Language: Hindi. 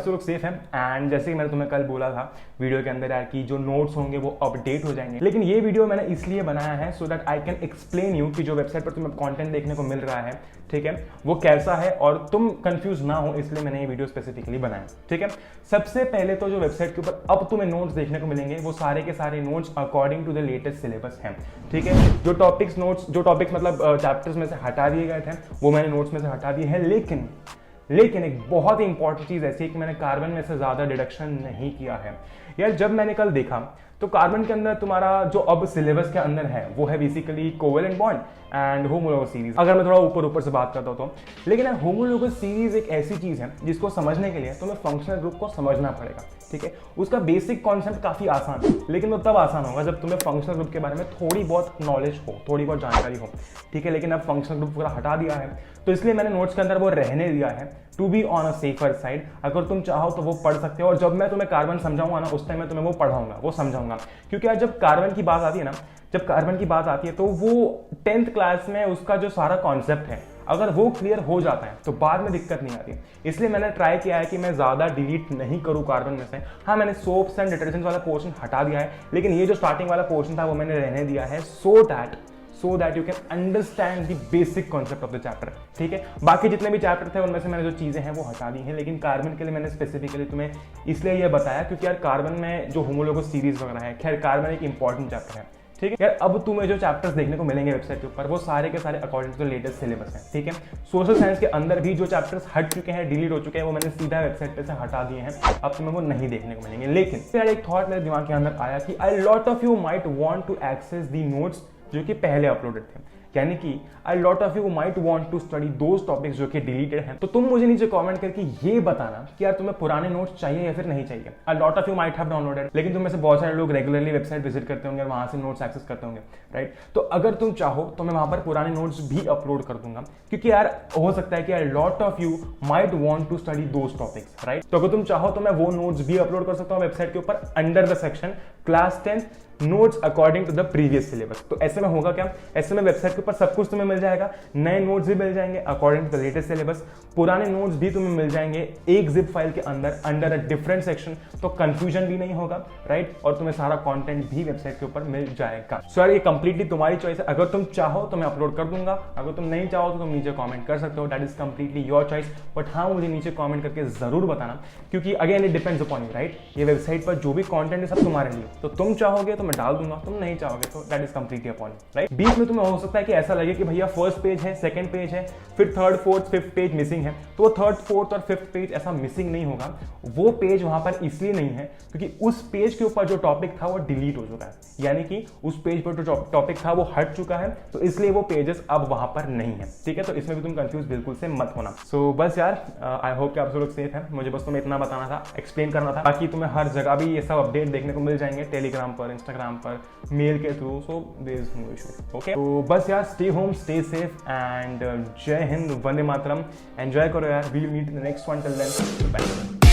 सब लोग सेफ हैं। एंड जैसे कि मैंने तुम्हें कल बोला था वीडियो के अंदर यार कि जो नोट्स होंगे वो अपडेट हो जाएंगे, लेकिन ये वीडियो मैंने इसलिए बनाया है so that I can explain you कि जो वेबसाइट पर तुम्हें कंटेंट देखने को मिल रहा है, ठीक है, वो कैसा है और तुम कंफ्यूज ना हो, इसलिए मैंने ये वीडियो स्पेसिफिकली बनाया। ठीक है, सबसे पहले तो जो वेबसाइट के ऊपर अब तुम्हें नोट्स देखने को मिलेंगे वो सारे के सारे notes according to the latest syllabus हैं। ठीक है, जो टॉपिक्स मतलब चैप्टर्स में से हटा दिए गए थे वो मैंने नोट्स में से हटा दिए हैं, लेकिन एक बहुत ही इंपॉर्टेंट चीज ऐसी है कि मैंने कार्बन में से ज्यादा डिडक्शन नहीं किया है। यार जब मैंने कल देखा तो कार्बन के अंदर तुम्हारा जो अब सिलेबस के अंदर है वो है basically covalent bond and homologous series, अगर मैं थोड़ा ऊपर से बात करता हूं तो। लेकिन होमोलोगस सीरीज एक ऐसी चीज है जिसको समझने के लिए तुम्हें फंक्शनल ग्रुप को समझना पड़ेगा। ठीक है, उसका बेसिक कॉन्सेप्ट काफी आसान है, लेकिन वो तब आसान होगा जब तुम्हें फंक्शनल ग्रुप के बारे में थोड़ी बहुत नॉलेज हो, थोड़ी बहुत जानकारी हो। ठीक है, लेकिन अब फंक्शनल ग्रुप पूरा हटा दिया है तो इसलिए मैंने नोट्स के अंदर वो रहने दिया है to be on a safer side. अगर तुम चाहो तो वो पढ़ सकते हो और जब मैं तुम्हें कार्बन समझाऊंगा ना उस टाइम मैं तुम्हें वो पढ़ाऊंगा, वो समझाऊंगा। क्योंकि यार जब कार्बन की बात आती है तो वो 10th क्लास में उसका जो सारा कॉन्सेप्ट है अगर वो क्लियर हो जाता है तो बाद में दिक्कत नहीं आती। इसलिए मैंने ट्राई किया है कि मैं ज्यादा डिलीट नहीं करूं कार्बन में से। हाँ, मैंने सोप्स एंड डिटर्जेंट वाला पोर्शन हटा दिया है, लेकिन ये जो स्टार्टिंग वाला पोर्शन था वो मैंने रहने दिया है so that you can understand the basic concept of the chapter. ठीक है, बाकी जितने भी चैप्टर थे उनमें से मैंने जो चीजें हैं वो हटा दी हैं, लेकिन कार्बन के लिए मैंने स्पेसिफिकली तुम्हें इसलिए यह बताया क्योंकि यार कार्बन में जो होमोलोगस सीरीज वगैरह है, खैर कार्बन एक इंपॉर्टेंट चैप्टर है। ठीक है यार, अब तुम्हें जो चैप्टर्स देखने को मिलेंगे वेबसाइट के ऊपर वो सारे के सारे according to the latest syllabus है। ठीक है, सोशल साइंस के अंदर भी जो चैप्टर्स हट चुके हैं, डिलीट हो चुके हैं, वो मैंने सीधा वेबसाइट पे से हटा दिए हैं, अब तुम्हें वो नहीं देखने को मिलेंगे। लेकिन फिर एक थॉट मेरे दिमाग के अंदर आया कि a lot of you might want to access the notes जो कि पहले अपलोडेड थे, यानी कि a lot of you might want to study those topics जो कि डिलीटेड हैं। तो तुम मुझे नीचे कमेंट करके ये बताना कि यार तुम्हें पुराने नोट्स चाहिए या फिर नहीं चाहिए। a lot of you might have downloaded, लेकिन तुम में से बहुत सारे लोग रेगुलरली वेबसाइट विजिट करते होंगे और वहां से नोट्स एक्सेस करते होंगे, राइट। तो अगर तुम चाहो तो मैं वहां पर पुराने नोट्स भी अपलोड कर दूंगा, क्योंकि यार हो सकता है कि a lot of you might want to study those topics, right. तो अगर तुम चाहो तो मैं वो नोट्स भी अपलोड कर सकता हूँ वेबसाइट के ऊपर under the section class 10 notes according to the previous syllabus. तो ऐसे में होगा क्या, ऐसे में वेबसाइट के ऊपर सब कुछ तुम्हें मिल जाएगा, नए नोट्स भी मिल जाएंगे according to the latest syllabus, पुराने नोट्स भी तुम्हें मिल जाएंगे एक जिप फाइल के अंदर अंडर अ डिफरेंट सेक्शन, तो कंफ्यूजन भी नहीं होगा, राइट। और तुम्हें सारा कंटेंट भी वेबसाइट के ऊपर मिल जाएगा। सो यार ये कंप्लीटली तुम्हारी चॉइस है, अगर तुम चाहो तो मैं अपलोड कर दूंगा, अगर तुम नहीं चाहो तो तुम नीचे कॉमेंट कर सकते हो, that is completely your choice. But हाँ, मुझे नीचे कॉमेंट करके जरूर बताना, क्योंकि again it depends upon you, right. ये वेबसाइट पर जो भी कॉन्टेंट है सब तुम्हारे लिए, तो तुम चाहोगे तो मैं डाल दूंगा, तुम नहीं चाहोगे तो that is completely upon you, right. बीच में तुम्हें हो सकता है कि ऐसा लगे कि भैया फर्स्ट पेज है, सेकंड पेज है, फिर third fourth fifth page missing है, तो वो थर्ड फोर्थ और फिफ्थ पेज ऐसा मिसिंग नहीं होगा। वो पेज वहां पर इसलिए नहीं है क्योंकि उस पेज के ऊपर जो टॉपिक था वो डिलीट हो चुका है, यानी कि उस पेज पर जो टॉपिक था वो हट चुका है, तो इसलिए वो पेजेस अब वहां पर नहीं है। ठीक है, तो इसमें भी तुम कंफ्यूज बिल्कुल से मत होना। सो बस यार, आई होप कि आप सब लोग सेफ हैं। मुझे बस तुम्हें इतना बताना था, एक्सप्लेन करना था, बाकी तुम्हें हर जगह भी ये सब अपडेट देखने को मिल जाएंगे, टेलीग्राम पर, इंस्टाग्राम पर, मेल के through, so there is no issue. Okay, तो बस यार, stay home, stay safe and Jai Hind, Vande Mataram, enjoy करो यार। We'll meet in the next one, till then bye.